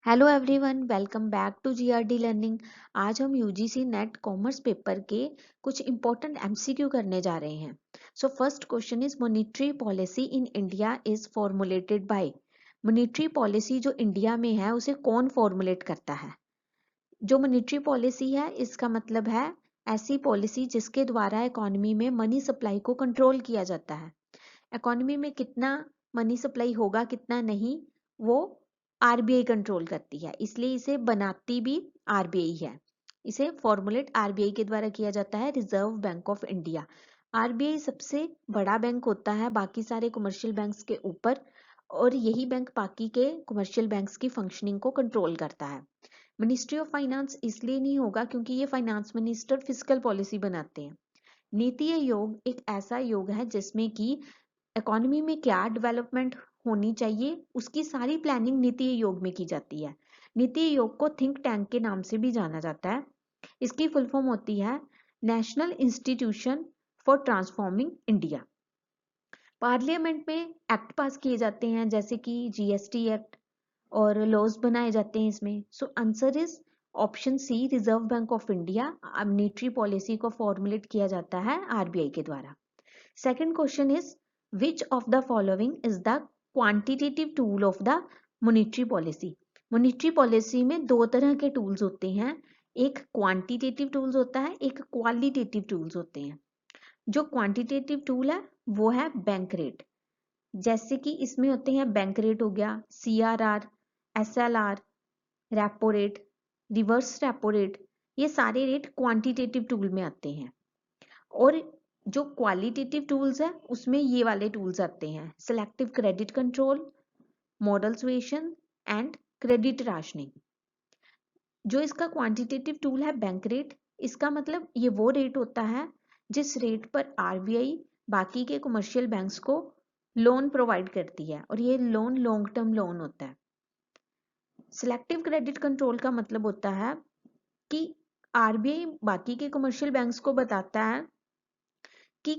Hello everyone, welcome back to GRD learning. आज हम UGC net commerce paper के कुछ इंपॉर्टेंट एमसीक्यू करने जा रहे हैं। So first question is monetary policy in India is formulated bye. Monetary policy जो इंडिया में है उसे कौन फॉर्मुलेट करता है? जो मॉनेटरी पॉलिसी है इसका मतलब है ऐसी पॉलिसी जिसके द्वारा इकोनॉमी में मनी सप्लाई को कंट्रोल किया जाता है। इकोनॉमी में कितना मनी सप्लाई होगा कितना नहीं, वो आरबीआई कंट्रोल करती है, इसलिए इसे बनाती भी आरबीआई है। इसे फॉर्मुलेट आरबीआई के द्वारा किया जाता है, reserve bank of India. RBI सबसे बड़ा बैंक होता है बाकी सारे कमर्शियल बैंक्स के ऊपर, और यही बैंक बाकी के कमर्शियल बैंक्स की फंक्शनिंग को कंट्रोल करता है। मिनिस्ट्री ऑफ फाइनेंस इसलिए नहीं होगा क्योंकि ये फाइनेंस मिनिस्टर फिजिकल पॉलिसी बनाते हैं। नीति आयोग एक ऐसा योग है जिसमें कि इकोनॉमी में क्या डेवलपमेंट होनी चाहिए उसकी सारी प्लानिंग नीति आयोग में की जाती है। नीति आयोग को थिंक टैंक के नाम से भी जाना जाता है। इसकी फुल फॉर्म होती है national institution for transforming India. Parliament में एक्ट पास किए जाते हैं जैसे कि जीएसटी एक्ट, और लॉज बनाए जाते हैं इसमें। So answer is option C, reserve bank of India. Monetary policy को फॉर्मुलेट किया जाता है आरबीआई के द्वारा। Second question is which of the following is the quantitative tool of the monetary policy. Monetary policy में दो तरह के टूल्स होते हैं, एक क्वांटिटेटिव टूल्स होता है, एक क्वालिटेटिव टूल्स होते हैं। जो क्वांटिटेटिव टूल है वो है बैंक रेट, जैसे कि इसमें होते हैं बैंक रेट हो गया, CRR, SLR, repo rate, reverse repo rate. ये सारे रेट क्वांटिटेटिव टूल में आते हैं। और जो क्वालिटेटिव टूल्स है उसमें ये वाले टूल्स आते हैं, selective credit control, model suasion and credit rationing. जो इसका क्वांटिटेटिव टूल है बैंक रेट, इसका मतलब ये वो रेट होता है जिस रेट पर आरबीआई बाकी के कमर्शियल बैंक्स को लोन प्रोवाइड करती है, और ये लोन लॉन्ग टर्म लोन होता है। सिलेक्टिव क्रेडिट कंट्रोल का मतलब होता है कि आरबीआई बाकी के कमर्शियल बैंक्स को बताता है कि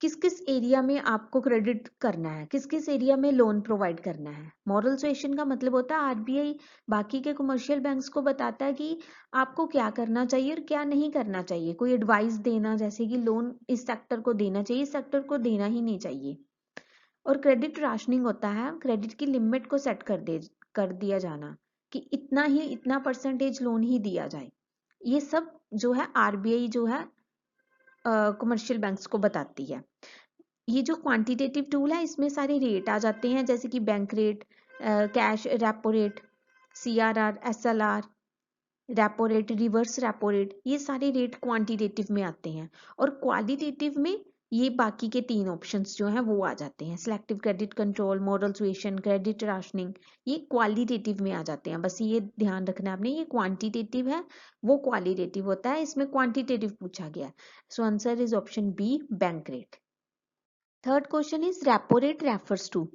किस किस एरिया में आपको क्रेडिट करना है, किस किस एरिया में लोन प्रोवाइड करना है। मॉरल सुएशन का मतलब होता है आरबीआई बाकी के कमर्शियल बैंक्स को बताता है कि आपको क्या करना चाहिए और क्या नहीं करना चाहिए, कोई एडवाइस देना जैसे कि लोन इस सेक्टर को देना चाहिए, इस सेक्टर को देना ही नहीं चाहिए। और क्रेडिट राशनिंग होता है क्रेडिट की लिमिट को सेट कर दिया जाना कि इतना ही इतना परसेंटेज लोन ही दिया जाए। ये सब जो है आरबीआई जो है कमर्शियल बैंक्स को बताती है। ये जो क्वांटिटेटिव टूल है इसमें सारे रेट आ जाते हैं जैसे कि bank rate, cash repo rate, CRR, SLR, repo rate, reverse repo rate, ये सारे रेट क्वांटिटेटिव में आते हैं। और क्वालिटेटिव में ये बाकी के तीन ऑप्शंस जो हैं वो आ जाते हैं, selective credit control, model suasion, credit rationing, ये क्वालिटेटिव में आ जाते हैं। बस ये ध्यान रखना आपने, ये क्वांटिटेटिव है वो क्वालिटेटिव होता है, इसमें क्वांटिटेटिव पूछा गया है। So answer is option B, bank rate. Third question is repo rate refers to.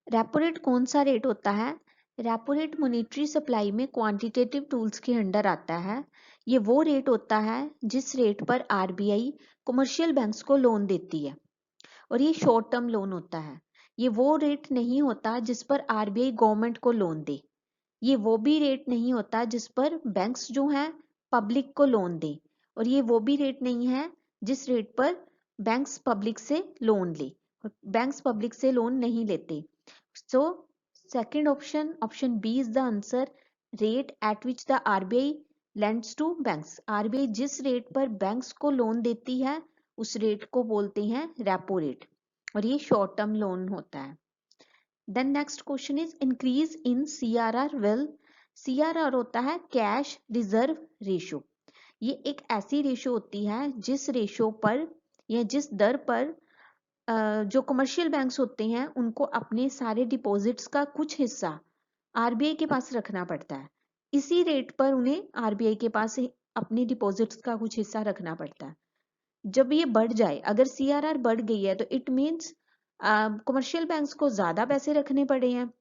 Repo rate कौन सा रेट होता है? रेपो रेट मॉनेटरी सप्लाई में क्वांटिटेटिव टूल्स के अंडर आता है। ये वो रेट होता है जिस रेट पर आरबीआई कमर्शियल बैंक्स को लोन देती है, और ये शॉर्ट टर्म लोन होता है। ये वो रेट नहीं होता जिस पर आरबीआई गवर्नमेंट को लोन दे। ये वो भी रेट नहीं होता जिस पर बैंक्स जो हैं पब्लिक को लोन दे, और ये वो भी रेट नहीं है जिस रेट पर बैंक्स पब्लिक से लोन ले। बैंक्स पब्लिक से लोन नहीं लेते। So second option, option B is the answer, rate at which the RBI lends to banks. RBI जिस रेट पर बैंक्स को लोन देती है उस रेट को बोलते हैं रेपो रेट, और ये शॉर्ट टर्म लोन होता है। Then next question is increase in CRR will. CRR होता है कैश रिजर्व रेशो। ये एक ऐसी रेशो होती है जिस रेशो पर या जिस दर पर जो कमर्शियल बैंक्स होते हैं उनको अपने सारे डिपॉजिट्स का कुछ हिस्सा आरबीआई के पास रखना पड़ता है। इसी रेट पर उन्हें आरबीआई के पास अपने डिपॉजिट्स का कुछ हिस्सा रखना पड़ता है। जब ये बढ़ जाए, अगर सीआरआर बढ़ गई है तो इट मीन्स कमर्शियल बैंक्स को ज्यादा पैसे रखने पड़े हैं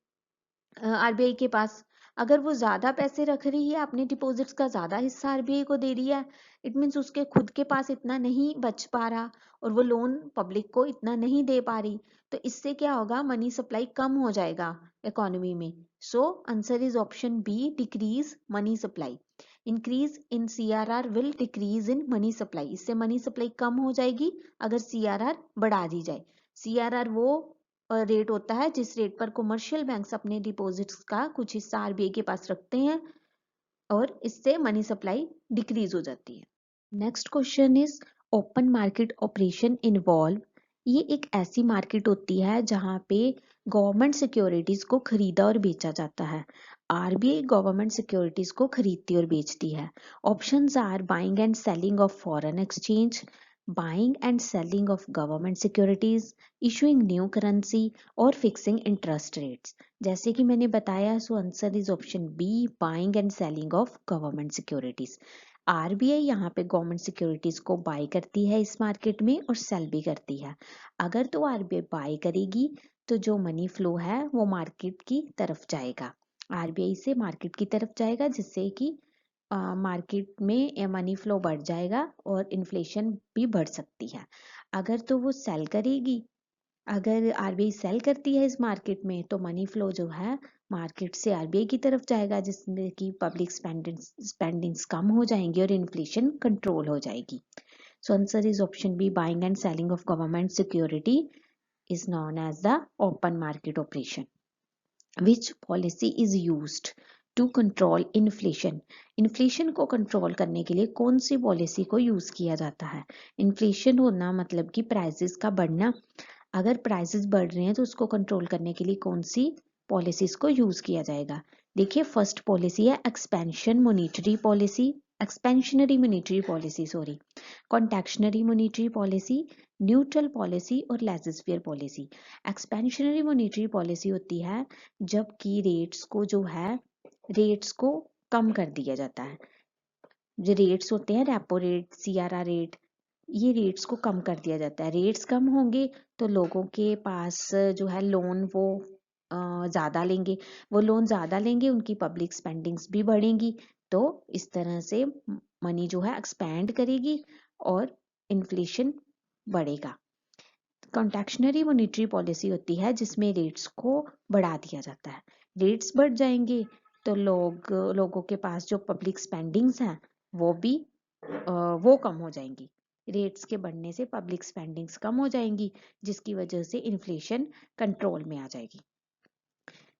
आरबीआई के पास। अगर वो ज़्यादा पैसे रख रही है, अपने डिपॉजिट्स का ज़्यादा हिस्सा आरबीआई को दे रही है, इट मीन्स उसके खुद के पास इतना नहीं बच पा रहा और वो लोन पब्लिक को इतना नहीं दे पा रही, तो इससे क्या होगा, मनी सप्लाई कम हो जाएगा इकोनॉमी में। So answer is option B, decrease money supply. Increase in CRR will decrease in money supply, इससे मनी सप्लाई कम हो जाएगी अगर सीआरआर बढ़ा दी जाए। सीआरआर वो रेट होता है जिस रेट पर कमर्शियल बैंक्स अपने डिपॉजिट्स का कुछ हिस्सा आरबीआई के पास रखते हैं और इससे मनी सप्लाई डिक्रीज हो जाती है। Next question is open market operation involve. ये एक ऐसी मार्केट होती है जहां पे गवर्नमेंट सिक्योरिटीज को खरीदा और बेचा जाता है। आरबीआई गवर्नमेंट सिक्योरिटीज को खरीदती और बेचती है। Options are buying and selling of foreign exchange, buying and selling of government securities, issuing new currency और फिक्सिंग इंटरेस्ट रेट्स। जैसे कि मैंने बताया, so answer is option B, buying and selling of government securities. RBI यहाँ पे government securities को bye करती है इस मार्केट में और सेल भी करती है। अगर तो आरबीआई बाय करेगी तो जो मनी फ्लो है वो मार्केट की तरफ जाएगा, आरबीआई से मार्केट की तरफ जाएगा, जिससे कि मार्केट में मनी फ्लो बढ़ जाएगा और इन्फ्लेशन भी बढ़ सकती है। अगर तो वो सेल करेगी, अगर आरबीआई सेल करती है इस मार्केट में, तो मनी फ्लो जो है मार्केट से आरबीआई की तरफ जाएगा, जिसमें कि पब्लिक स्पेंडिंग्स कम हो जाएंगी और इन्फ्लेशन कंट्रोल हो जाएगी। So answer is option B, buying and selling of government security is known as the open market operation. Which policy is used to control inflation. Inflation को कंट्रोल करने के लिए कौन सी पॉलिसी को यूज किया जाता है। इन्फ्लेशन होना मतलब कि प्राइसेस का बढ़ना। अगर प्राइसेस बढ़ रहे हैं तो उसको कंट्रोल करने के लिए कौन सी पॉलिसीज को यूज किया जाएगा। देखिए, फर्स्ट पॉलिसी है expansion monetary policy, expansionary monetary policy sorry, contractionary monetary policy, neutral policy और लेजिस्फेयर पॉलिसी। एक्सपेंशनरी मॉनिटरी पॉलिसी होती है जबकि रेट्स को जो है, रेट्स को कम कर दिया जाता है। जो रेट्स होते हैं, रेपो रेट, सीआरआर रेट, ये रेट्स को कम कर दिया जाता है। रेट्स कम होंगे तो लोगों के पास जो है लोन वो ज़्यादा लेंगे, वो लोन ज़्यादा लेंगे, उनकी पब्लिक स्पेंडिंग्स भी बढ़ेंगी, तो इस तरह से मनी जो है एक्सपैंड करेगी और इन्फ्लेशन बढ़ेगा। कॉन्ट्रैक्शनरी मॉनिटरी पॉलिसी होती है जिसमें रेट्स को बढ़ा दिया जाता है। रेट्स बढ़ जाएंगे तो लोगों के पास जो पब्लिक स्पेंडिंग्स हैं वो भी वो कम हो जाएंगी। रेट्स के बढ़ने से पब्लिक स्पेंडिंग्स कम हो जाएंगी, जिसकी वजह से इन्फ्लेशन कंट्रोल में आ जाएगी।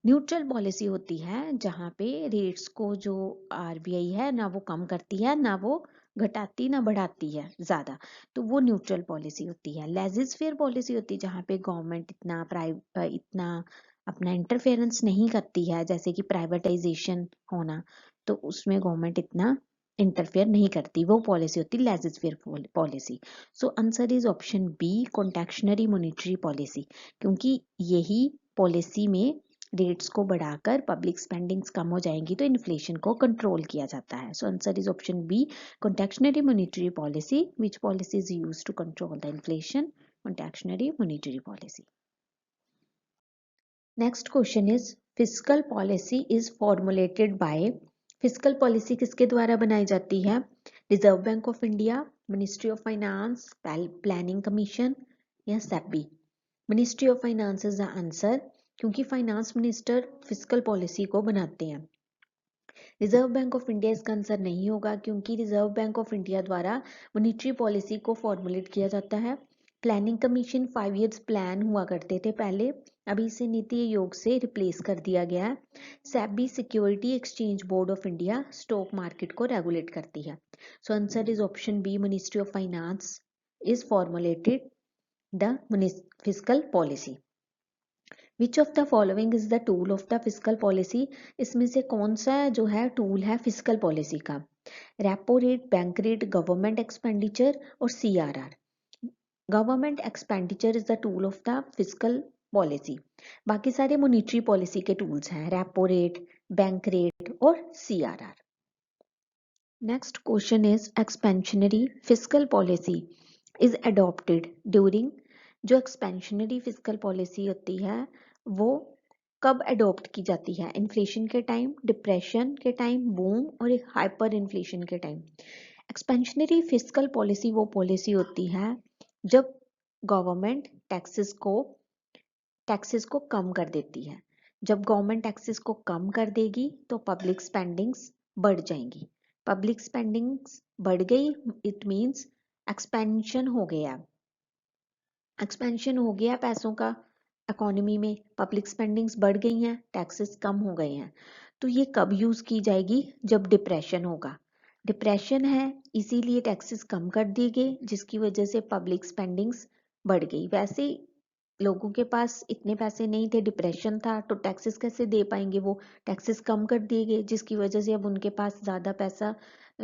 न्यूट्रल पॉलिसी होती है जहाँ पे रेट्स को जो आरबीआई है ना वो कम करती है, ना वो घटाती ना बढ़ाती है ज्यादा, तो वो न्यूट्रल पॉलिसी होती है। लेजिस्फेयर पॉलिसी होती है जहाँ पे गवर्नमेंट इतना अपना इंटरफेरेंस नहीं करती है, जैसे कि प्राइवेटाइजेशन होना, तो उसमें गवर्नमेंट इतना इंटरफेयर नहीं करती, वो पॉलिसी होती है laissez faire policy. So answer is option B, contractionary monetary policy, क्योंकि यही पॉलिसी में रेट्स को बढ़ाकर पब्लिक स्पेंडिंग्स कम हो जाएंगी तो इन्फ्लेशन को कंट्रोल किया जाता है। So answer is option B, contractionary monetary policy, which policy is used to control the inflation, contractionary monetary policy. Next question is fiscal policy is formulated by. Fiscal policy किसके द्वारा बनाई जाती है। Reserve bank of India, ministry of finance, planning commission या SEBI. Ministry of finance is the answer, क्योंकि finance minister fiscal policy को बनाते हैं। रिजर्व बैंक ऑफ इंडिया इसका आंसर नहीं होगा, क्योंकि रिजर्व बैंक ऑफ इंडिया द्वारा मॉनेटरी पॉलिसी को फॉर्मुलेट किया जाता है। प्लानिंग कमीशन 5 ईयर्स प्लान हुआ करते थे पहले, अभी इसे नीति आयोग से रिप्लेस कर दिया गया है। SEBI security exchange board of India stock market को रेगुलेट करती है। So answer is option B, ministry of finance is formulated the fiscal policy. Which of the following is the tool of the fiscal policy. इसमें से कौन सा जो है tool है फिस्कल पॉलिसी का। Repo rate, bank rate, government expenditure और CRR. Government expenditure is the tool of the fiscal policy, बाकी सारे मॉनेटरी पॉलिसी के टूल्स हैं, रेपो रेट, बैंक रेट और CRR. Next question is expansionary fiscal policy is adopted during. जो expansionary fiscal policy होती है वो कब अडॉप्ट की जाती है? इन्फ्लेशन के टाइम, डिप्रेशन के टाइम, बूम और हाइपर इन्फ्लेशन के टाइम। एक्सपेंशनरी फिस्कल पॉलिसी वो पॉलिसी होती है जब गवर्नमेंट टैक्सेस को कम कर देती है। जब गवर्नमेंट टैक्सेस को कम कर देगी तो पब्लिक स्पेंडिंग्स बढ़ जाएंगी। पब्लिक स्पेंडिंग्स बढ़ गई, इट मींस एक्सपेंशन हो गया। एक्सपेंशन हो गया पैसों का इकोनॉमी में, पब्लिक स्पेंडिंग्स बढ़ गई हैं, टैक्सेस कम हो गए हैं। तो ये कब यूज की जाएगी? जब डिप्रेशन होगा। डिप्रेशन है इसीलिए टैक्सेस कम कर दिए गए, जिसकी वजह से पब्लिक स्पेंडिंग्स बढ़ गई। वैसे लोगों के पास इतने पैसे नहीं थे, डिप्रेशन था, तो टैक्सेस कैसे दे पाएंगे? वो टैक्सेस कम कर दिए गए, जिसकी वजह से अब उनके पास ज़्यादा पैसा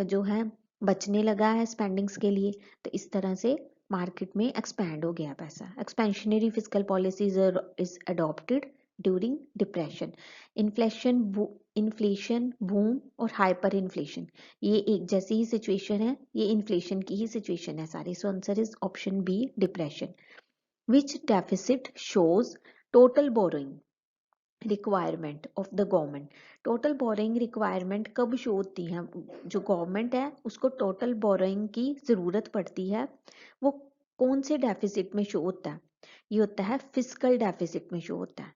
जो है बचने लगा है स्पेंडिंग्स के लिए। तो इस तरह से मार्केट में एक्सपैंड हो गया पैसा। Expansionary fiscal policies is adopted during depression. Inflation, boom और हाइपर इन्फ्लेशन, ये एक जैसी ही सिचुएशन है, ये इन्फ्लेशन की ही सिचुएशन है सारी। So answer is option B, depression. Which deficit shows total borrowing requirement of the government? total borrowing requirement कब शो होती है? जो गवर्नमेंट है उसको टोटल बोरोइंग की जरूरत पड़ती है, वो कौन से डेफिसिट में शो होता है? ये होता है फिस्कल डेफिसिट में शो होता है,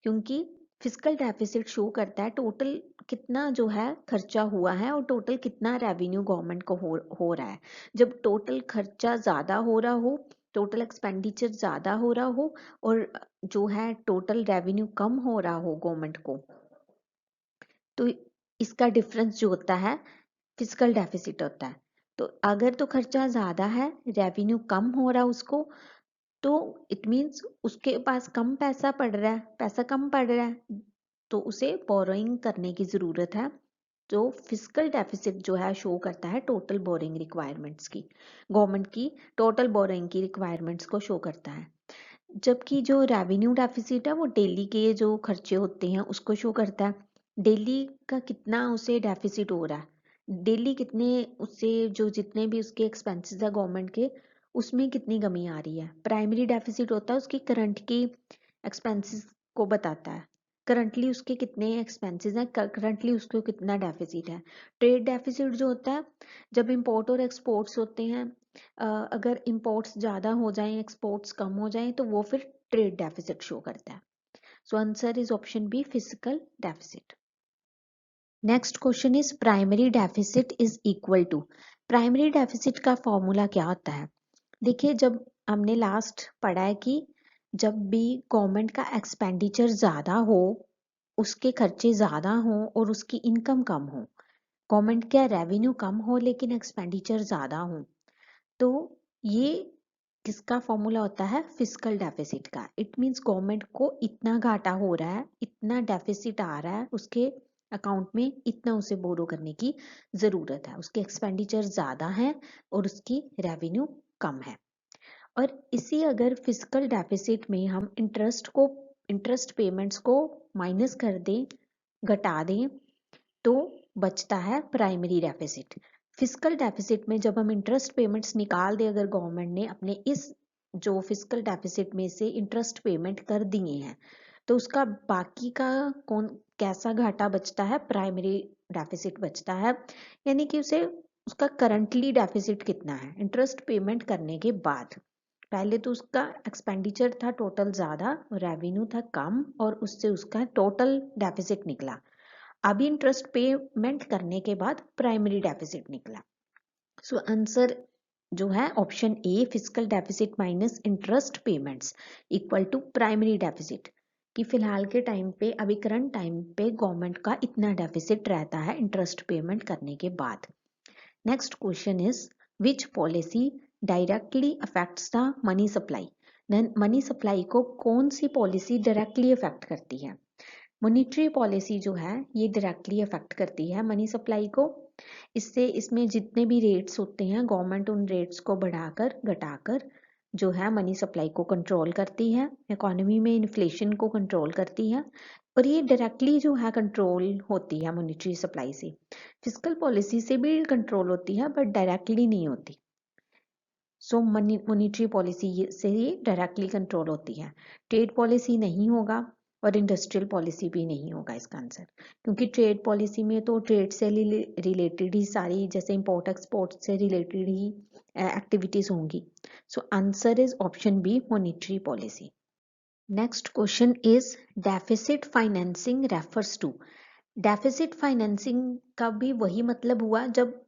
क्योंकि फिस्कल डेफिसिट शो करता है टोटल कितना जो है खर्चा हुआ है और टोटल कितना रेवेन्यू गवर्नमेंट को हो रहा है। जब टोटल खर्चा ज़्यादा हो रहा हो, टोटल एक्सपेंडिचर ज़्यादा हो रहा हो और जो है टोटल रेवेन्यू कम हो रहा हो गवर्नमेंट को, तो इसका डिफरेंस जो होता है फिस्कल डेफिसिट होता है। तो अगर तो खर्चा ज़्यादा है, रेवेन्यू कम हो रहा है उसको, तो इट मीन्स उसके पास कम पैसा पड़ रहा है, पैसा कम पड़ रहा है, तो उसे बोरोइंग करने की ज़रूरत है। तो फिस्कल डेफिसिट जो है शो करता है टोटल बोरिंग रिक्वायरमेंट्स की, गवर्नमेंट की टोटल बोरिंग की रिक्वायरमेंट्स को शो करता है। जबकि जो रेवेन्यू डेफिसिट है वो डेली के जो खर्चे होते हैं उसको शो करता है। डेली का कितना उसे डेफिसिट हो रहा है, डेली कितने उससे जो जितने भी उसके एक्सपेंसेस है गवर्नमेंट के, उसमें कितनी कमी आ रही है। प्राइमरी डेफिसिट होता है उसकी करंट की एक्सपेंसेस को बताता है, करंटली उसके कितने एक्सपेंसेस हैं, करंटली उसको कितना डेफिसिट है। ट्रेड डेफिसिट जो होता है जब इंपोर्ट और एक्सपोर्ट्स होते हैं, अगर इंपोर्ट्स ज़्यादा हो जाएं, एक्सपोर्ट्स कम हो जाएं, तो वो फिर ट्रेड डेफिसिट शो करता है। So answer is option B, physical deficit. Next question is primary deficit is equal to. Primary deficit का फॉर्मूला क्या होता है? देखिए, जब हमने लास्ट पढ़ा है कि जब भी गवर्नमेंट का एक्सपेंडिचर ज़्यादा हो, उसके खर्चे ज़्यादा हो और उसकी इनकम कम हो, गवर्नमेंट का रेवेन्यू कम हो लेकिन एक्सपेंडिचर ज़्यादा हो, तो ये किसका फॉर्मूला होता है? फिस्कल डेफिसिट का। इट मीन्स गवर्नमेंट को इतना घाटा हो रहा है, इतना डेफिसिट आ रहा है उसके अकाउंट में, इतना उसे बोरो करने की ज़रूरत है, उसके एक्सपेंडिचर ज़्यादा है और उसकी रेवेन्यू कम है। और इसी अगर फिजिकल डेफिसिट में हम इंटरेस्ट पेमेंट्स को माइनस कर दें, घटा दें, तो बचता है प्राइमरी डेफिसिट। फिजिकल डेफिसिट में जब हम इंटरेस्ट पेमेंट्स निकाल दें, अगर गवर्नमेंट ने अपने इस जो फिजिकल डेफिसिट में से इंटरेस्ट पेमेंट कर दिए हैं, तो उसका बाकी का कौन कैसा घाटा बचता है? प्राइमरी डेफिसिट बचता है। यानी कि उसे उसका करंटली डेफिसिट कितना है इंटरेस्ट पेमेंट करने के बाद। पहले तो उसका एक्सपेंडिचर था टोटल ज़्यादा, रेवेन्यू था कम, और उससे उसका टोटल डेफिसिट निकला। अभी इंटरेस्ट पेमेंट करने के बाद प्राइमरी डेफिसिट निकला। सो आंसर जो है option A, physical deficit minus interest payments equal to primary deficit, कि फिलहाल के टाइम पे, अभी करंट टाइम पे गवर्नमेंट का इतना डेफिसिट रहता है इंटरेस्ट पेमेंट करने के बाद। Next question is which policy directly affects the money supply? Money supply को कौन सी पॉलिसी डायरेक्टली अफेक्ट करती है? मॉनिटरी पॉलिसी जो है ये डायरेक्टली अफेक्ट करती है मनी सप्लाई को। इससे इसमें जितने भी रेट्स होते हैं, गवर्नमेंट उन रेट्स को बढ़ाकर घटाकर जो है मनी सप्लाई को कंट्रोल करती है, इकोनॉमी में इन्फ्लेशन को कंट्रोल करती है, और ये डायरेक्टली जो है कंट्रोल होती है मॉनिटरी सप्लाई से। फिस्कल पॉलिसी से भी कंट्रोल होती है बट डायरेक्टली नहीं होती। सो मॉनिटरी पॉलिसी से ही डायरेक्टली कंट्रोल होती है। ट्रेड पॉलिसी नहीं होगा, और इंडस्ट्रियल पॉलिसी भी नहीं होगा इसका आंसर, क्योंकि ट्रेड पॉलिसी में तो ट्रेड से रिलेटेड ही सारी, जैसे इंपोर्ट एक्सपोर्ट से रिलेटेड ही एक्टिविटीज होंगी। So answer is option B, monetary policy. Next question is deficit financing refers to. Deficit financing का भी वही मतलब हुआ जब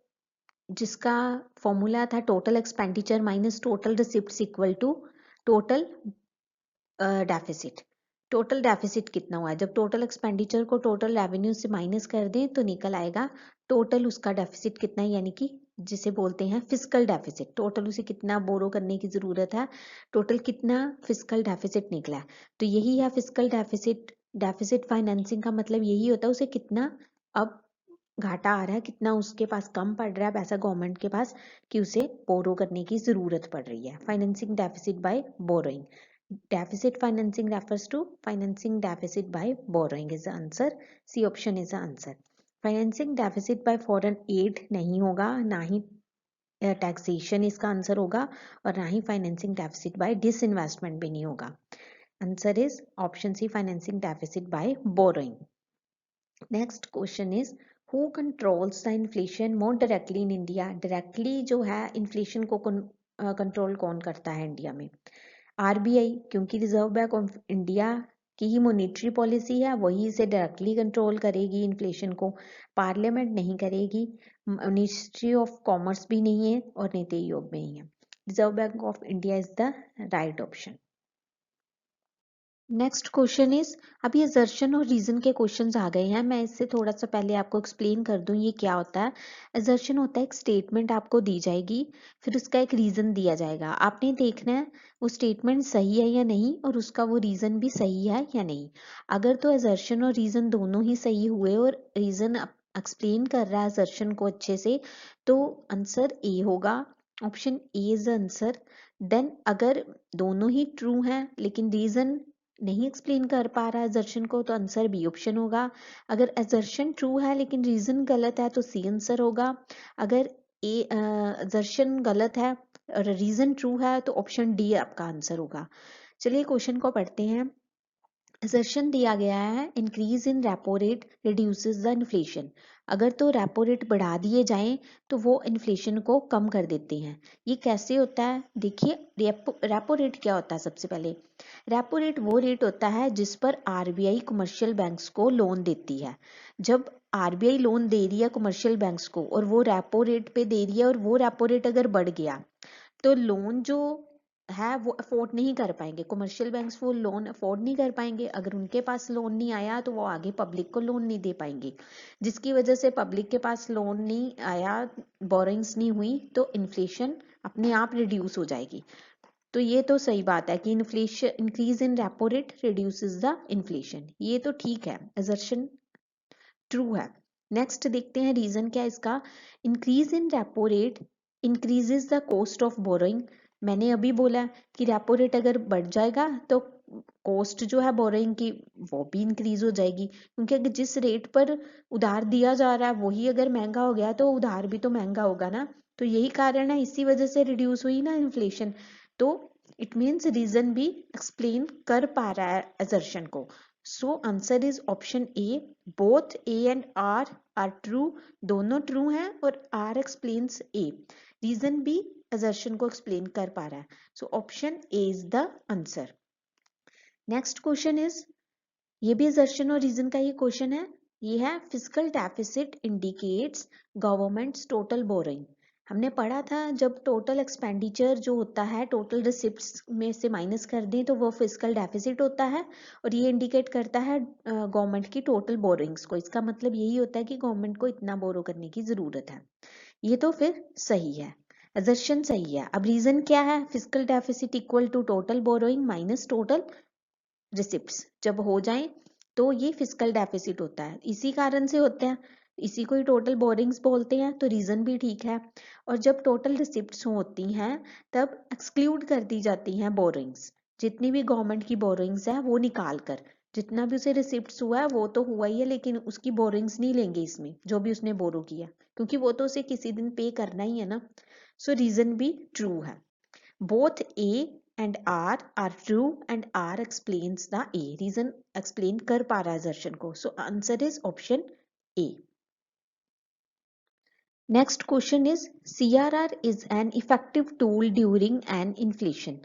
जिसका फॉर्मूला था total expenditure minus total receipts equal to total deficit. Total deficit कितना हुआ है, जब टोटल एक्सपेंडिचर को टोटल रेवेन्यू से माइनस कर दें तो निकल आएगा टोटल उसका डेफिसिट कितना है, यानी कि जिसे बोलते हैं फिस्कल डेफिसिट। टोटल उसे कितना बोरो करने की जरूरत है, टोटल कितना फिस्कल डेफिसिट निकला है, तो यही है फिस्कल डेफिसिट। डेफिसिट फाइनेंसिंग का मतलब यही होता है उसे कितना अब घाटा आ रहा है, कितना उसके पास कम पड़ रहा है पैसा गवर्नमेंट के पास कि उसे बोरो करने की जरूरत पड़ रही है। Financing deficit by borrowing. Deficit financing refers to financing deficit by borrowing is the answer. C option is the answer. Financing deficit by foreign aid नहीं होगा, ना ही टैक्सेशन इसका आंसर होगा, और ना ही फाइनेंसिंग डेफिसिट बाय डिसइन्वेस्टमेंट भी नहीं होगा। Answer is option C, financing deficit by borrowing. Next question is who controls the inflation more directly in India. Directly जो है इन्फ्लेशन को कंट्रोल कौन करता है इंडिया में? आरबीआई, क्योंकि रिजर्व बैंक ऑफ इंडिया की ही मॉनिटरी पॉलिसी है, वही इसे डायरेक्टली कंट्रोल करेगी इन्फ्लेशन को, पार्लियामेंट नहीं करेगी, मिनिस्ट्री ऑफ कॉमर्स भी नहीं है और नीति आयोग में ही है। Reserve bank of India is the right option. Next question is, अभी असर्शन और रीजन के क्वेश्चंस आ गए हैं, मैं इससे थोड़ा सा पहले आपको एक्सप्लेन कर दूं ये क्या होता है। असर्शन होता है एक स्टेटमेंट आपको दी जाएगी, फिर उसका एक रीजन दिया जाएगा, आपने देखना है वो स्टेटमेंट सही है या नहीं और उसका वो रीजन भी सही है या नहीं। अगर तो असर्शन और रीजन दोनों ही सही हुए और रीजन एक्सप्लेन कर रहा है असर्शन को अच्छे से, तो आंसर ए होगा, option A is answer. Then अगर दोनों ही ट्रू हैं लेकिन रीजन नहीं एक्सप्लेन कर पा रहा है असर्शन को, तो आंसर बी ऑप्शन होगा। अगर असर्शन ट्रू है लेकिन रीजन गलत है तो सी आंसर होगा। अगर असर्शन गलत है और रीजन ट्रू है तो ऑप्शन डी आपका आंसर होगा। चलिए क्वेश्चन को पढ़ते हैं। असर्शन दिया गया है increase in repo rate reduces the inflation. अगर तो रेपो रेट बढ़ा दिए जाएं तो वो इन्फ्लेशन को कम कर देते हैं। ये कैसे होता है? देखिए, रेपो रेट क्या होता है? सबसे पहले रेपो रेट वो रेट होता है जिस पर आरबीआई कमर्शियल बैंक्स को लोन देती है। जब आरबीआई लोन दे रही है कमर्शियल बैंक्स को और वो रेपो रेट पे दे रही है और वो रेपो रेट अगर बढ़ गया तो लोन जो है वो अफोर्ड नहीं कर पाएंगे, कमर्शियल बैंक्स वो लोन अफोर्ड नहीं कर पाएंगे। अगर उनके पास लोन नहीं आया तो वो आगे पब्लिक को लोन नहीं दे पाएंगे, जिसकी वजह से पब्लिक के पास लोन नहीं आया, बोरिंग्स नहीं हुई, तो इन्फ्लेशन अपने आप रिड्यूस हो जाएगी। तो ये तो सही बात है कि inflation increase in repo rate reduces the inflation, ये तो ठीक है, असर्शन ट्रू है। नेक्स्ट देखते हैं रीजन क्या है इसका। Increase in repo rate increases the cost of borrowing. मैंने अभी बोला कि रेपो रेट अगर बढ़ जाएगा तो कॉस्ट जो है बोरोइंग की वो भी इंक्रीज हो जाएगी, क्योंकि अगर जिस रेट पर उधार दिया जा रहा है वही अगर महंगा हो गया तो उधार भी तो महंगा होगा ना। तो यही कारण है, इसी वजह से रिड्यूस हुई ना इन्फ्लेशन। तो इट मीन्स रीजन भी एक्सप्लेन कर पा रहा है असर्शन को। So answer is option A, both A and R true. दोनों ट्रू हैं और आर एक्सप्लेन्स ए, रीजन भी असर्शन को एक्सप्लेन कर पा रहा है। So option A is the answer. Next question is, ये भी असर्शन और रीजन का ही क्वेश्चन है। ये है fiscal deficit indicates governments total borrowing. हमने पढ़ा था जब टोटल एक्सपेंडिचर जो होता है टोटल रिसिप्ट्स में से माइनस कर दें तो वो फिस्कल डेफिसिट होता है, और ये इंडिकेट करता है गवर्नमेंट की टोटल बोरोइंग्स को। इसका मतलब यही होता है कि गवर्नमेंट को इतना बोरो करने की जरूरत है। ये तो फिर सही है, असर्शन सही है। अब रीजन क्या है? Fiscal deficit equal to total borrowing minus total receipts जब हो जाएं तो ये फिस्कल डेफिसिट होता है, इसी कारण से होते हैं, इसी को ही टोटल बोरिंग्स बोलते हैं। तो रीजन भी ठीक है। और जब टोटल रिसिप्ट्स होती हैं तब एक्सक्लूड कर दी जाती हैं बोरिंग्स, जितनी भी गवर्नमेंट की बोरिंग्स है वो निकाल कर, जितना भी उसे रिसिप्ट्स हुआ है वो तो हुआ ही है लेकिन उसकी बोरिंग्स नहीं लेंगे इसमें, जो भी उसने बोरो किया, क्योंकि वो तो उसे किसी दिन पे करना ही है ना। सो रीजन भी ट्रू है। Both A and R are true and R explains the A. Reason explain कर पा रहा है assertion को. So answer is option A. Next question is CRR is an effective tool during an inflation.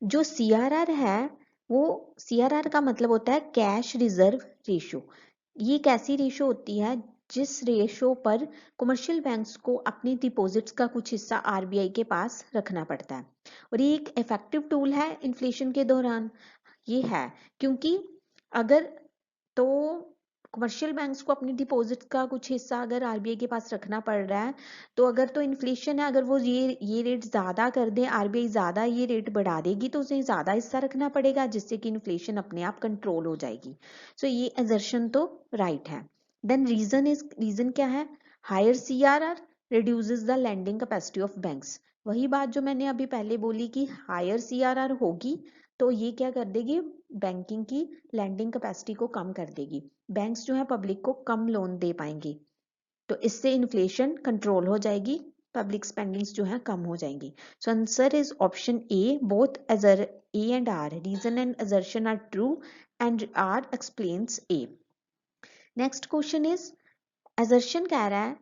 जो CRR है वो CRR का मतलब होता है कैश रिजर्व रेशो. ये एक ऐसी रेशो होती है जिस रेशो पर कमर्शियल बैंक्स को अपने डिपॉजिट्स का कुछ हिस्सा आरबीआई के पास रखना पड़ता है और ये एक इफेक्टिव टूल है इन्फ्लेशन के दौरान. ये है क्योंकि अगर तो कमर्शियल बैंक्स को अपनी डिपॉजिट का कुछ हिस्सा अगर आरबीआई के पास रखना पड़ रहा है तो अगर तो इन्फ्लेशन है अगर वो ये रेट ज़्यादा कर दे आरबीआई ज़्यादा ये रेट बढ़ा देगी तो उसे ज़्यादा हिस्सा रखना पड़ेगा जिससे कि इन्फ्लेशन अपने आप कंट्रोल हो जाएगी. सो ये एजर्शन तो राइट है. देन रीजन क्या है? Higher CRR reduces the lending capacity of banks. वही बात जो मैंने अभी पहले बोली कि हायर सीआरआर होगी तो ये क्या कर देगी बैंकिंग की लैंडिंग कैपेसिटी को कम कर देगी. बैंक्स जो है पब्लिक को कम लोन दे पाएंगे तो इससे इन्फ्लेशन कंट्रोल हो जाएगी, पब्लिक स्पेंडिंग्स जो है कम हो जाएंगी. So answer is option A. Both A and R reason and assertion are true and R explains A. Next question is assertion कह रहा है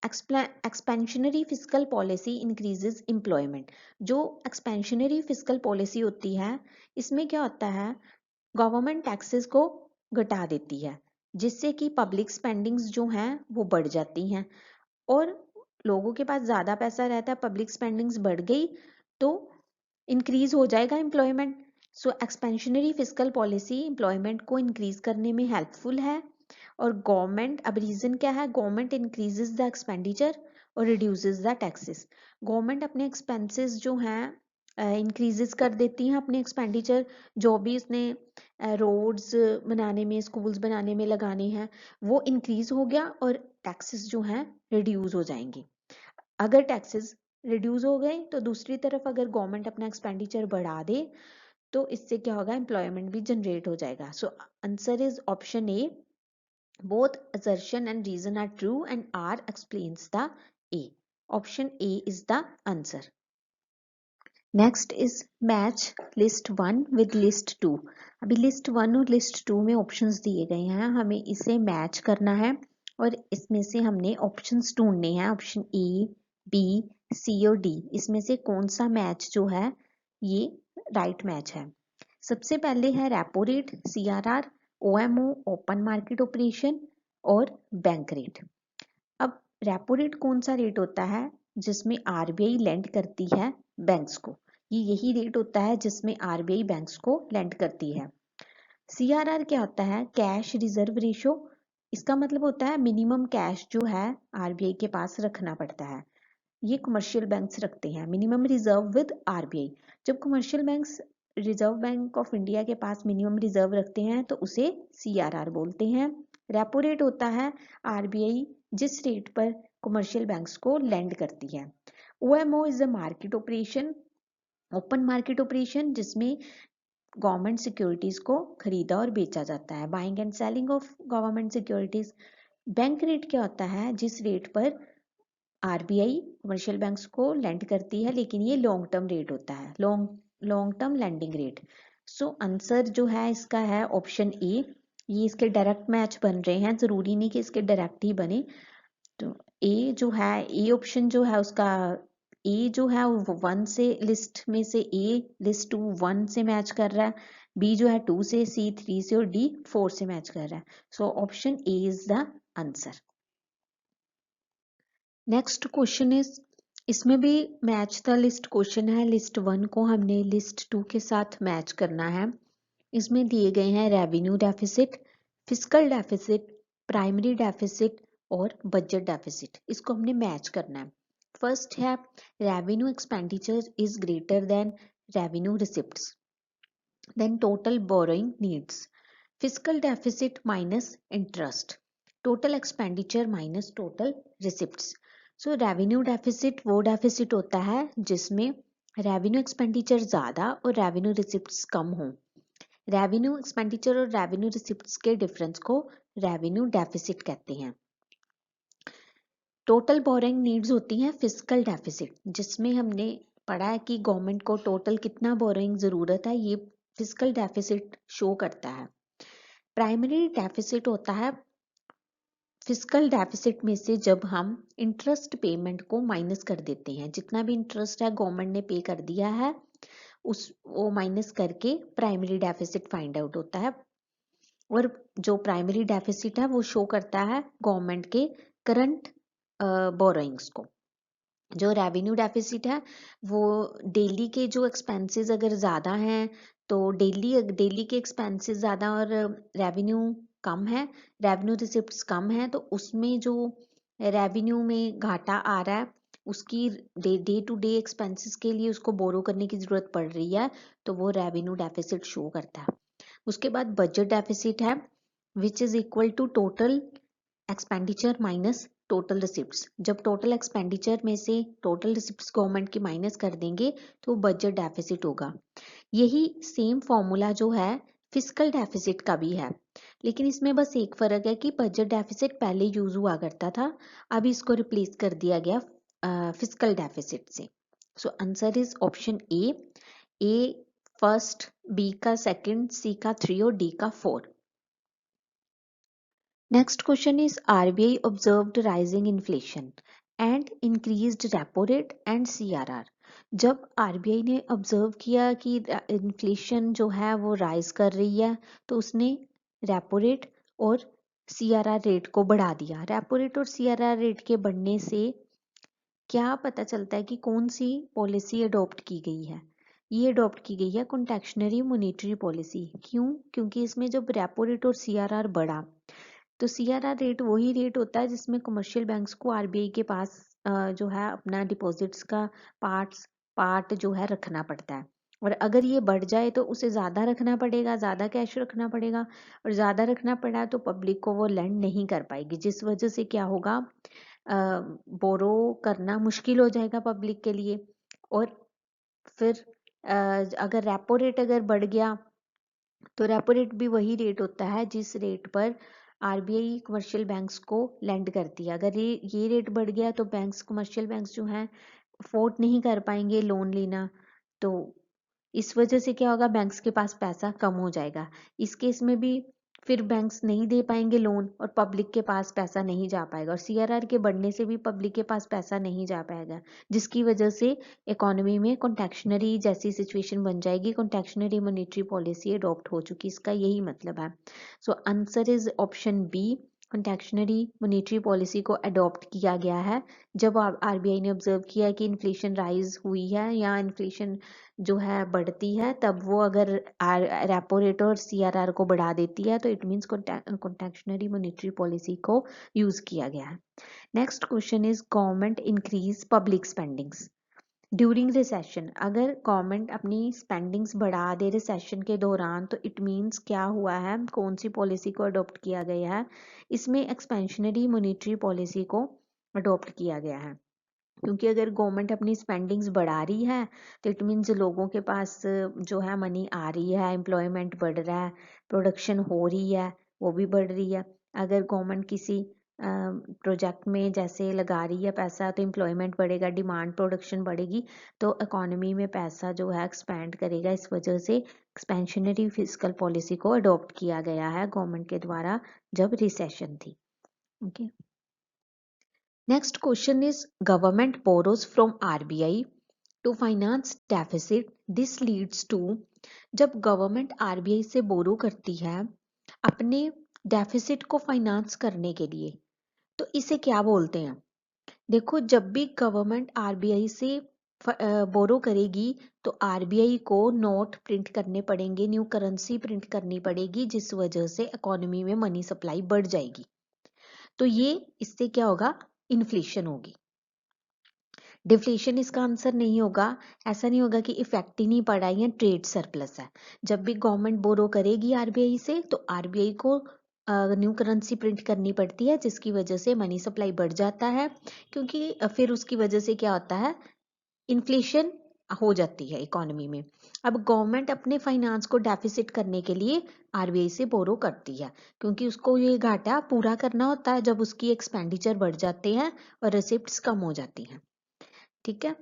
expansionary fiscal policy increases employment. जो एक्सपेंशनरी फिस्कल पॉलिसी होती है इसमें क्या होता है गवर्नमेंट टैक्सेस को घटा देती है जिससे कि पब्लिक स्पेंडिंग्स जो हैं वो बढ़ जाती हैं और लोगों के पास ज़्यादा पैसा रहता है. पब्लिक स्पेंडिंग्स बढ़ गई तो इंक्रीज हो जाएगा एम्प्लॉयमेंट. सो एक्सपेंशनरी फिस्कल पॉलिसी एम्प्लॉयमेंट को इंक्रीज करने में हेल्पफुल है और गवर्नमेंट अब रीजन क्या है गवर्नमेंट इंक्रीजेस द एक्सपेंडिचर और रिड्यूसेस द टैक्सेस. गवर्नमेंट अपने एक्सपेंसेस जो हैं इंक्रीजेस कर देती हैं अपने एक्सपेंडिचर जो भी उसने रोड्स बनाने में स्कूल्स बनाने में लगाने हैं वो इंक्रीज हो गया और टैक्सेस जो हैं रिड्यूस हो जाएंगे. अगर टैक्सेस रिड्यूस हो गए तो दूसरी तरफ अगर गवर्नमेंट अपना एक्सपेंडिचर बढ़ा दे तो इससे क्या होगा एम्प्लॉयमेंट भी जनरेट हो जाएगा. सो answer is option A. Both assertion and reason are true and R explains the A. Option A is the answer. Next is match list 1 with list 2. अभी लिस्ट 1 और लिस्ट 2 में ऑप्शंस दिए गए हैं हमें इसे मैच करना है और इसमें से हमने ऑप्शंस ढूंढने हैं ऑप्शन ए बी सी और डी. इसमें से कौन सा मैच जो है ये राइट मैच है. सबसे पहले है repo rate CRR OMO open market operation और बैंक रेट. अब रेपो रेट कौन सा रेट होता है जिसमें आरबीआई लेंड करती है बैंक्स को. ये यही रेट होता है जिसमें आरबीआई बैंक्स को लेंड करती है. सीआरआर क्या होता है कैश रिजर्व रेशो. इसका मतलब होता है मिनिमम कैश जो है आरबीआई के पास रखना पड़ता है. ये कमर्शियल बैंक्स रखते हैं मिनिमम रिजर्व विद आरबीआई. जब commercial banks reserve bank of India के पास मिनिमम रिजर्व रखते हैं तो उसे सीआरआर बोलते हैं. रेपो रेट होता है आरबीआई जिस रेट पर कमर्शियल बैंक्स को लेंड करती है. OMO is a market operation open market operation जिसमें गवर्नमेंट सिक्योरिटीज को खरीदा और बेचा जाता है buying and selling of government securities. Bank rate क्या होता है जिस रेट पर आरबीआई कमर्शियल बैंक्स को लेंड करती है लेकिन ये लॉन्ग टर्म रेट होता है long term lending rate. So answer जो है इसका है ऑप्शन ए. ये इसके डायरेक्ट मैच बन रहे हैं जरूरी नहीं कि इसके डायरेक्ट ही बने. तो ए जो है ए ऑप्शन जो है उसका ए जो है वो 1 से लिस्ट में से ए लिस्ट 2 1 से मैच कर रहा है बी जो है 2 से सी 3 से और डी 4 से मैच कर रहा है. So option A is the answer. Next question is इसमें भी मैच द लिस्ट क्वेश्चन है. लिस्ट 1 को हमने लिस्ट 2 के साथ मैच करना है. इसमें दिए गए हैं revenue deficit fiscal deficit primary deficit और बजट डेफिसिट. इसको हमने मैच करना है. फर्स्ट है revenue expenditure is greater than revenue receipts. Then total borrowing needs fiscal deficit minus interest total expenditure minus total receipts. So revenue deficit वो deficit होता है जिसमें रेवेन्यू एक्सपेंडिचर ज़्यादा और रेवेन्यू रिसिप्ट्स कम हो. रेवेन्यू एक्सपेंडिचर और revenue receipts के difference को रेवेन्यू डेफिसिट कहते हैं. टोटल बोरोइंग नीड्स होती हैं फिस्कल डेफिसिट जिसमें हमने पढ़ा है कि गवर्नमेंट को टोटल कितना बोरोइंग ज़रूरत है, ये फिजिकल डेफिसिट शो करता है। प्राइमरी डेफिसिट होता है फिजिकल डेफिसिट में से जब हम इंटरेस्ट पेमेंट को माइनस कर देते हैं, जितना भी इंटरेस्ट है गवर्नमेंट ने पे कर दिया है उस वो माइनस करके प्राइमरी डेफिसिट फाइंड आउट होता है। और जो प्राइमरी डेफिसिट है वो शो करता है गवर्नमेंट के करंट बोरोइंग्स को। जो रेवेन्यू डेफिसिट है वो डेली के जो एक्सपेंसेस अगर ज़्यादा हैं तो डेली के एक्सपेंसेस ज़्यादा और रेवेन्यू कम है, रेवेन्यू रिसिप्ट्स कम है, तो उसमें जो रेवेन्यू में घाटा आ रहा है उसकी डे टू डे एक्सपेंसेस के लिए उसको बोरो करने की ज़रूरत पड़ रही है, तो वो रेवेन्यू डेफिसिट शो करता है। उसके बाद बजट डेफिसिट है which is equal to total expenditure minus total receipts. जब टोटल एक्सपेंडिचर में से टोटल रिसिप्ट्स गवर्नमेंट की माइनस कर देंगे तो बजट डेफिसिट होगा। यही सेम फॉर्मूला जो है फिजिकल डेफिसिट का भी है, लेकिन इसमें बस एक फर्क है कि बजट डेफिसिट पहले यूज हुआ करता था, अभी इसको रिप्लेस कर दिया गया फिजिकल डेफिसिट से। So answer is option A first, B का सेकंड, सी का 3 और डी का 4। Next question is RBI observed rising inflation and increased repo rate and CRR। जब RBI ने ऑब्जर्व किया कि इन्फ्लेशन जो है वो राइज कर रही है तो उसने रेपो रेट और CRR रेट को बढ़ा दिया। रेपो रेट और CRR रेट के बढ़ने से क्या पता चलता है कि कौन सी पॉलिसी अडॉप्ट की गई है? ये अडॉप्ट की गई है कॉन्ट्रैक्शनरी मॉनेटरी पॉलिसी। क्यों? क्योंकि इसमें जब रेपो रेट और CRR बढ़ा तो CRR रेट वही रेट होता है जिसमें कमर्शियल बैंक्स को RBI के पास जो है अपना डिपॉजिट्स का पार्ट जो है रखना पड़ता है, और अगर ये बढ़ जाए तो उसे ज़्यादा रखना पड़ेगा, ज़्यादा कैश रखना पड़ेगा, और ज़्यादा रखना पड़ा तो पब्लिक को वो लेंड नहीं कर पाएगी, जिस वजह से क्या होगा, बोरो करना मुश्किल हो जाएगा पब्लिक के लिए। और फिर अगर रेपो रेट अगर बढ़ गया तो रेपो रेट भी वही रेट होता है जिस रेट पर RBI कमर्शियल बैंक्स को लेंड करती है। अगर ये रेट बढ़ गया तो कमर्शियल बैंक्स जो हैं अफोर्ड नहीं कर पाएंगे लोन लेना, तो इस वजह से क्या होगा, बैंक्स के पास पैसा कम हो जाएगा। इस केस में भी फिर बैंक्स नहीं दे पाएंगे लोन और पब्लिक के पास पैसा नहीं जा पाएगा, और CRR के बढ़ने से भी पब्लिक के पास पैसा नहीं जा पाएगा, जिसकी वजह से इकोनॉमी में कॉन्ट्रैक्शनरी जैसी सिचुएशन बन जाएगी। कॉन्ट्रैक्शनरी मॉनेटरी पॉलिसी अडॉप्ट हो चुकी, इसका यही मतलब है। So answer is option B, contractionary monetary policy को अडॉप्ट किया गया है जब RBI ने ऑब्जर्व किया कि इन्फ्लेशन राइज हुई है या इन्फ्लेशन जो है बढ़ती है, तब वो अगर रेपो रेट और CRR को बढ़ा देती है तो it means contractionary monetary policy को यूज किया गया है। Next question is government increase public spendings during recession. अगर गवर्नमेंट अपनी स्पेंडिंग्स बढ़ा दे रिसेशन के दौरान तो इट मीन्स क्या हुआ है, कौन सी पॉलिसी को अडॉप्ट किया गया है? इसमें एक्सपेंशनरी मॉनेटरी पॉलिसी को अडॉप्ट किया गया है, क्योंकि अगर गवर्नमेंट अपनी स्पेंडिंग्स बढ़ा रही है तो इट मीन्स लोगों के पास जो है मनी आ रही है, एम्प्लॉयमेंट बढ़ रहा है, प्रोडक्शन हो रही है, वो भी बढ़ रही है। अगर गवर्नमेंट किसी प्रोजेक्ट में जैसे लगा रही है पैसा तो एम्प्लॉयमेंट बढ़ेगा, डिमांड प्रोडक्शन बढ़ेगी, तो इकोनॉमी में पैसा जो है एक्सपेंड करेगा। इस वजह से एक्सपेंशनरी फिस्कल पॉलिसी को अडॉप्ट किया गया है गवर्नमेंट के द्वारा जब रिसेशन थी। Okay, next question is government borrows from RBI to finance deficit, this leads to. जब गवर्नमेंट RBI से बोरो करती है अपने डेफिसिट को फाइनेंस करने के लिए, तो इसे क्या बोलते हैं? देखो, जब भी गवर्नमेंट RBI से बोरो करेगी तो RBI को नोट प्रिंट करने पड़ेंगे, न्यू करेंसी प्रिंट करनी पड़ेगी, जिस वजह से इकोनॉमी में मनी सप्लाई बढ़ जाएगी। तो ये इससे क्या होगा, इन्फ्लेशन होगी। डिफ्लेशन इसका आंसर नहीं होगा। ऐसा नहीं होगा कि इफेक्ट ही नहीं पड़ा या ट्रेड सरप्लस है। जब भी गवर्नमेंट बोरो करेगी RBI से तो RBI को न्यू करेंसी प्रिंट करनी पड़ती है, जिसकी वजह से मनी सप्लाई बढ़ जाता है, क्योंकि फिर उसकी वजह से क्या होता है, इन्फ्लेशन हो जाती है इकोनॉमी में। अब गवर्नमेंट अपने फाइनेंस को डेफिसिट करने के लिए RBI से बोरो करती है, क्योंकि उसको ये घाटा पूरा करना होता है जब उसकी एक्सपेंडिचर बढ़ जाते हैं और रिसिप्ट्स कम हो जाती हैं। ठीक है,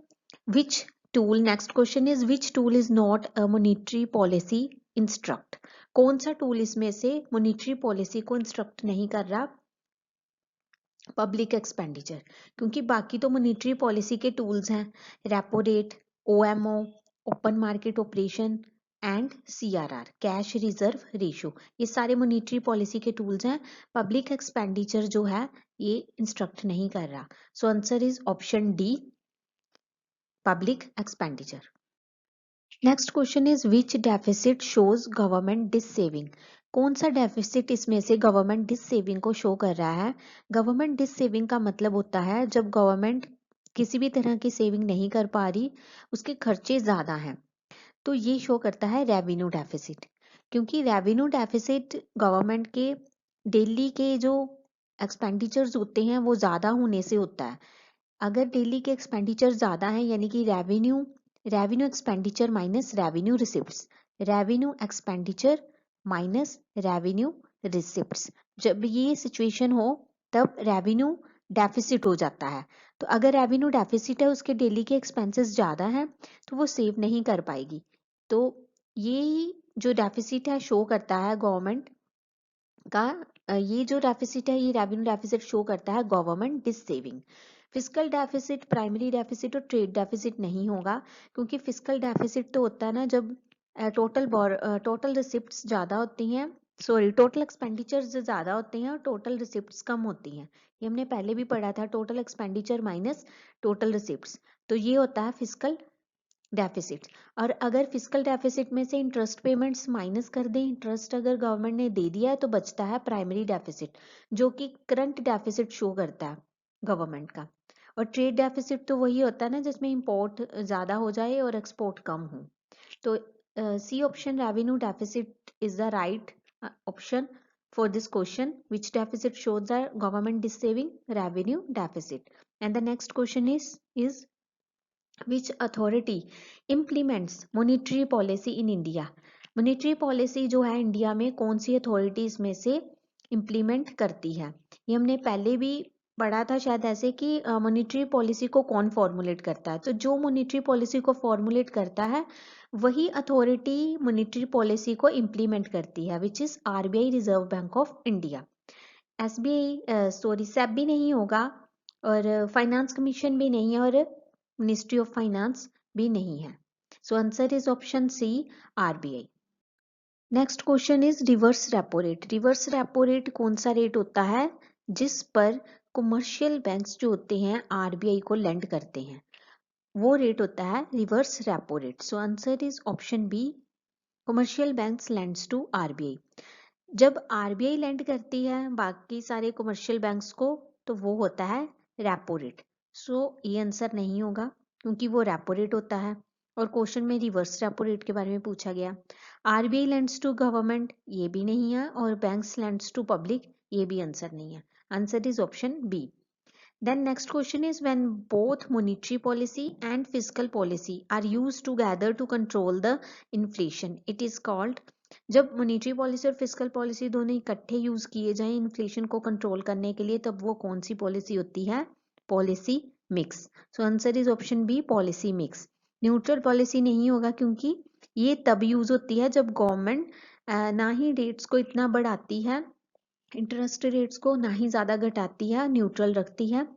which tool, next question is which tool is not a monetary policy instruct? कौन सा टूल इसमें से मॉनिटरी पॉलिसी को इंस्ट्रक्ट नहीं कर रहा? पब्लिक एक्सपेंडिचर, क्योंकि बाकी तो मॉनिटरी पॉलिसी के टूल्स हैं, repo rate, OMO, open market operation and CRR, cash reserve ratio, ये सारे मॉनिटरी पॉलिसी के टूल्स हैं। पब्लिक एक्सपेंडिचर जो है ये इंस्ट्रक्ट नहीं कर रहा। So answer is option D, public expenditure. Next question is which deficit shows government dissaving? कौन सा डेफिसिट इसमें से गवर्नमेंट डिस सेविंग को शो कर रहा है? गवर्नमेंट डिस सेविंग का मतलब होता है जब गवर्नमेंट किसी भी तरह की सेविंग नहीं कर पा रही, उसके खर्चे ज्यादा हैं, तो ये शो करता है रेवेन्यू डेफिसिट। क्योंकि रेवेन्यू डेफिसिट गवर्नमेंट के डेली के जो एक्सपेंडिचर्स होते हैं वो ज्यादा होने से होता है। अगर डेली के एक्सपेंडिचर ज्यादा है यानी कि revenue expenditure minus revenue receipts, revenue expenditure minus revenue receipts, जब ये सिचुएशन हो तब रेवेन्यू डेफिसिट हो जाता है। तो अगर रेवेन्यू डेफिसिट है, उसके डेली के एक्सपेंसेस ज्यादा हैं, तो वो सेव नहीं कर पाएगी। तो ये जो डेफिसिट है शो करता है गवर्नमेंट का, ये जो डेफिसिट है ये रेवेन्यू डेफिसिट शो करता है government dissaving. Fiscal deficit, primary deficit और ट्रेड डेफिसिट नहीं होगा, क्योंकि फिस्कल डेफिसिट तो होता है ना जब टोटल रिसिप्ट्स ज़्यादा होती हैं, सॉरी टोटल एक्सपेंडिचर्स ज़्यादा होते हैं और टोटल रिसिप्ट्स कम होती हैं। ये हमने पहले भी पढ़ा था, total expenditure minus total receipts, तो ये होता है फिस्कल डेफिसिट। और अगर फिस्कल डेफिसिट में से इंटरेस्ट पेमेंट्स माइनस कर दें, इंटरेस्ट अगर गवर्नमेंट ने दे दिया है, तो बचता है प्राइमरी डेफिसिट, जो कि करंट डेफिसिट शो करता है गवर्नमेंट का। और ट्रेड डेफिसिट तो वही होता है ना जिसमें इंपोर्ट ज़्यादा हो जाए और एक्सपोर्ट कम हो। तो C option revenue deficit is the right option for this question, which deficit shows the government dissaving? Revenue deficit. And the next question is which authority implements monetary policy in India? Monetary policy जो है India में कौन सी authority इसमें से implement करती है? ये हमने पहले भी पढ़ा था शायद ऐसे कि मॉनेटरी पॉलिसी को कौन फॉर्मुलेट करता है। तो जो मॉनेटरी पॉलिसी को फॉर्मुलेट करता है वही अथॉरिटी मॉनेटरी पॉलिसी को इम्प्लीमेंट करती है, which is RBI, reserve bank of India. SBI sorry SEBI नहीं होगा, और फाइनेंस कमीशन भी नहीं है, और मिनिस्ट्री ऑफ फाइनेंस भी नहीं है। So answer is option C, RBI. Next question is reverse repo rate. Reverse repo rate कौन सा रेट होता है जिस पर कमर्शियल बैंक्स जो होते हैं आरबीआई को लेंड करते हैं, वो रेट होता है reverse repo rate. So answer is option B, commercial banks lends to RBI. जब आरबीआई लेंड करती है बाकी सारे कमर्शियल बैंक्स को, तो वो होता है रेपो रेट। सो ये आंसर नहीं होगा, क्योंकि वो रेपो रेट होता है और क्वेश्चन में रिवर्स रेपो रेट के बारे में पूछा गया। आरबीआई लेंड्स टू गवर्नमेंट, ये भी नहीं है, और बैंक्स लेंड्स टू पब्लिक, ये भी आंसर नहीं है। Answer is option B. Then next question is when both monetary policy and fiscal policy are used together to control the inflation, it is called, जब मॉनेटरी पॉलिसी और fiscal policy दोनों इकट्ठे use किए जाएं inflation को control करने के लिए, तब वो कौन सी पॉलिसी होती है? Policy mix. So answer is option B, policy mix. Neutral policy नहीं होगा, क्योंकि ये तब यूज होती है जब गवर्नमेंट ना ही रेट्स को इतना बढ़ाती है, इंटरेस्ट रेट्स को ना ही ज़्यादा घटाती है, न्यूट्रल रखती है।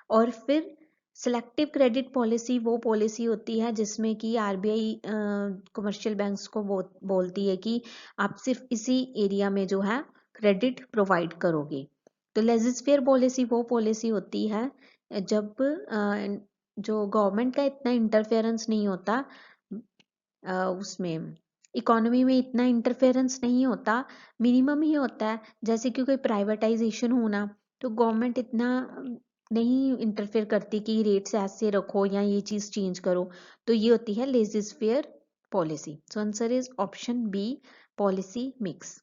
और फिर सिलेक्टिव क्रेडिट पॉलिसी वो पॉलिसी होती है जिसमें कि आरबीआई कमर्शियल बैंक्स को बोलती है कि आप सिर्फ इसी एरिया में जो है क्रेडिट प्रोवाइड करोगे। तो लेजिस्फेयर पॉलिसी वो पॉलिसी होती है जब जो गवर्नमेंट का इतना इंटरफेरेंस नहीं होता, उसमें इकोनॉमी में इतना इंटरफेरेंस नहीं होता, मिनिमम ही होता है। जैसे कि कोई प्राइवेटाइजेशन होना, तो गवर्नमेंट इतना नहीं इंटरफेयर करती कि रेट्स ऐसे रखो या ये चीज चेंज करो। तो ये होती है laissez faire policy. So answer is option B, policy mix.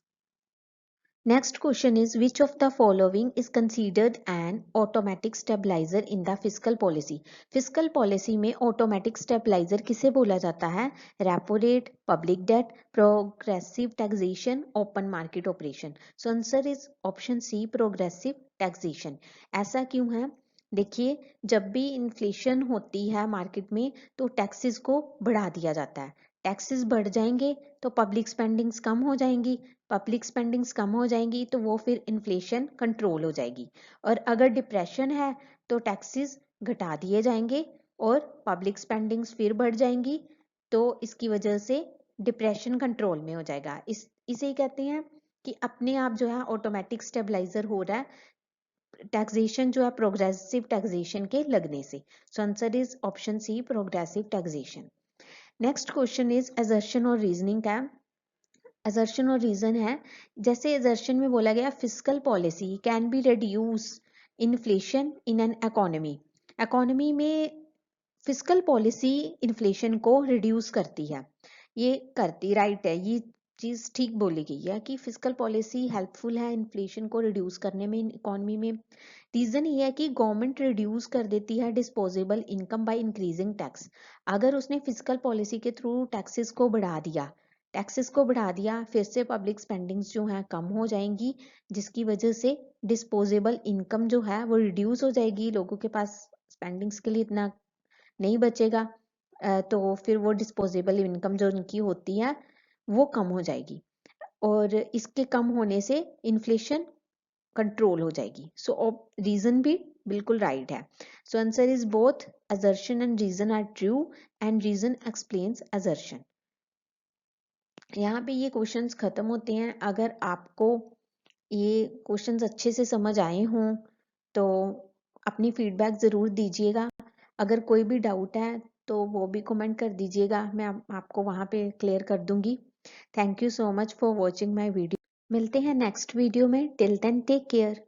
Next question is which of the following is considered an automatic stabilizer in the fiscal policy? Fiscal policy में automatic stabilizer किसे बोला जाता है? Repo rate, public debt, progressive taxation, open market operation. So answer is option C, progressive taxation. ऐसा क्यों है? देखिए, जब भी इन्फ्लेशन होती है मार्केट में तो टैक्सेस को बढ़ा दिया जाता है। टैक्सेस बढ़ जाएंगे तो पब्लिक स्पेंडिंग्स कम हो जाएंगी। पब्लिक स्पेंडिंग्स कम हो जाएंगी तो वो फिर इन्फ्लेशन कंट्रोल हो जाएगी। और अगर डिप्रेशन है तो टैक्सेस घटा दिए जाएंगे और पब्लिक स्पेंडिंग्स फिर बढ़ जाएंगी, तो इसकी वजह से डिप्रेशन कंट्रोल में हो जाएगा। इसे ही कहते हैं कि अपने आप जो है ऑटोमेटिक स्टेबलाइजर हो रहा है टैक्सेशन जो है प्रोग्रेसिव टैक्सेशन के लगने से। So answer is option C, progressive taxation. Next question is assertion और रीजनिंग का। असर्शन और रीजन है, जैसे असर्शन में बोला गया fiscal policy can be reduce inflation in an economy. Economy में फिस्कल पॉलिसी इन्फ्लेशन को रिड्यूस करती है। ये करती राइट है, ये चीज ठीक बोली गई है कि फिस्कल पॉलिसी हेल्पफुल है इन्फ्लेशन को रिड्यूस करने में इकोनॉमी में। रीजन ये है कि गवर्नमेंट रिड्यूस कर देती है disposable income by increasing tax. अगर उसने फिस्कल पॉलिसी के थ्रू टैक्सेस को बढ़ा दिया फिर से पब्लिक स्पेंडिंग्स जो है कम हो जाएंगी, जिसकी वजह से डिस्पोजेबल इनकम जो है वो रिड्यूस हो जाएगी। लोगों के पास स्पेंडिंग्स के लिए इतना नहीं बचेगा, तो फिर वो डिस्पोजेबल इनकम जो उनकी होती है वो कम हो जाएगी और इसके कम होने से इन्फ्लेशन कंट्रोल हो जाएगी। सो रीजन भी बिल्कुल राइट है। So answer is both assertion and reason are true and reason explains assertion. यहाँ पे ये क्वेश्चंस खत्म होते हैं। अगर आपको ये क्वेश्चंस अच्छे से समझ आए हों तो अपनी फीडबैक ज़रूर दीजिएगा। अगर कोई भी डाउट है तो वो भी कमेंट कर दीजिएगा, मैं आपको वहाँ पे क्लियर कर दूंगी। Thank you so much for watching my video. मिलते हैं नेक्स्ट वीडियो में। Till then take care.